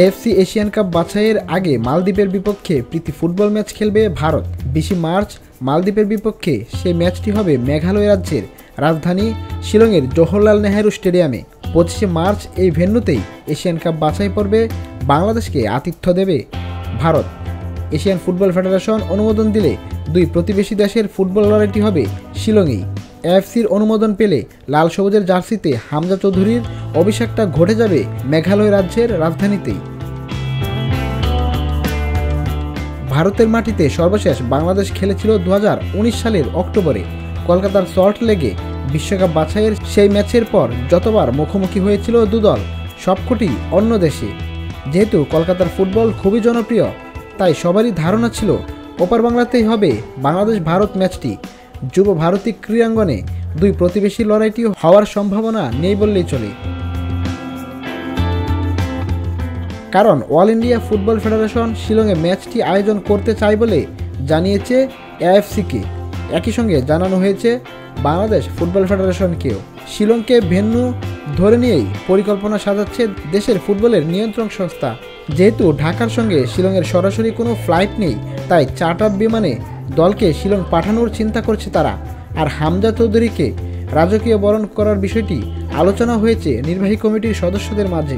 AFC Asian cup বাছাইয়ের আগে মালদ্বীপের বিপক্ষে প্রীতি ফুটবল ম্যাচ খেলবে ভারত। 20 মার্চ মালদ্বীপের বিপক্ষে সেই ম্যাচটি হবে মেঘালয় রাজ্যের রাজধানী শিলংয়ের জওহরলাল নেহেরু স্টেডিয়ামে। 25 মার্চ এই ভেন্যুতেই এশিয়ান কাপ বাছাই পর্বে বাংলাদেশকে আতিথ্য দেবে ভারত। এশিয়ান ফুটবল ফেডারেশন অনুমোদন দিলে দুই প্রতিবেশী দেশের ফুটবল লড়াইটি হবে শিলংয়েই। এএফসির অনুমোদন পেলে লাল সবুজের জার্সিতে হামজা চৌধুরীর অভিষেকটা ঘটে যাবে মেঘালয় রাজ্যের রাজধানীতেই। ভারতের মাটিতে সর্বশেষ বাংলাদেশ খেলেছিল 2019 সালের অক্টোবরে কলকাতার সল্ট লেগে বিশ্বকাপ বাছাইয়ের সেই ম্যাচের পর যতবার মুখোমুখি হয়েছিল দুদল সবকটি অন্য দেশে। যেহেতু কলকাতার ফুটবল খুবই জনপ্রিয়, তাই সবারই ধারণা ছিল ওপার বাংলাতেই হবে বাংলাদেশ ভারত ম্যাচটি। যুব ভারতী ক্রীড়াঙ্গনে দুই প্রতিবেশী লড়াইটি হওয়ার সম্ভাবনা নেই বললেই চলে, কারণ অল ইন্ডিয়া ফুটবল ফেডারেশন শিলংয়ে ম্যাচটি আয়োজন করতে চায় বলে জানিয়েছে এএফসিকে। একই সঙ্গে জানানো হয়েছে বাংলাদেশ ফুটবল ফেডারেশনকেও। শিলংকে ভেন্যু ধরে নিয়েই পরিকল্পনা সাজাচ্ছে দেশের ফুটবলের নিয়ন্ত্রক সংস্থা। যেহেতু ঢাকার সঙ্গে শিলংয়ের সরাসরি কোনো ফ্লাইট নেই, তাই চার্টার বিমানে দলকে শিলং পাঠানোর চিন্তা করছে তারা। আর হামজা চৌধুরীকে রাজকীয় বরণ করার বিষয়টি আলোচনা হয়েছে নির্বাহী কমিটির সদস্যদের মাঝে।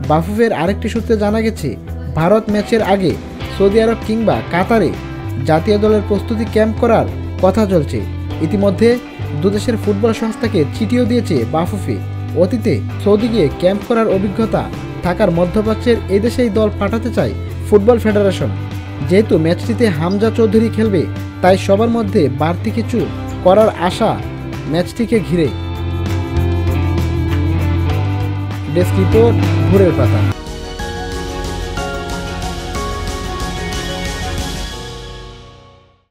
বাফুফের আরেকটি সূত্রে জানা গেছে, ভারত ম্যাচের আগে সৌদি আরব কিংবা কাতারে জাতীয় দলের প্রস্তুতি ক্যাম্প করার কথা চলছে। ইতিমধ্যে দুদেশের ফুটবল সংস্থাকে চিঠিও দিয়েছে বাফুফে। অতীতে সৌদি গিয়ে ক্যাম্প করার অভিজ্ঞতা থাকার মধ্যপ্রাচ্যের এই দেশেই দল পাঠাতে চায় ফুটবল ফেডারেশন। যেহেতু ম্যাচটিতে হামজা চৌধুরী খেলবে, তাই সবার মধ্যে বাড়তি কিছু করার আশা ম্যাচটিকে ঘিরে। ডেস্ক রিপোর্ট, ভোরের পাতা।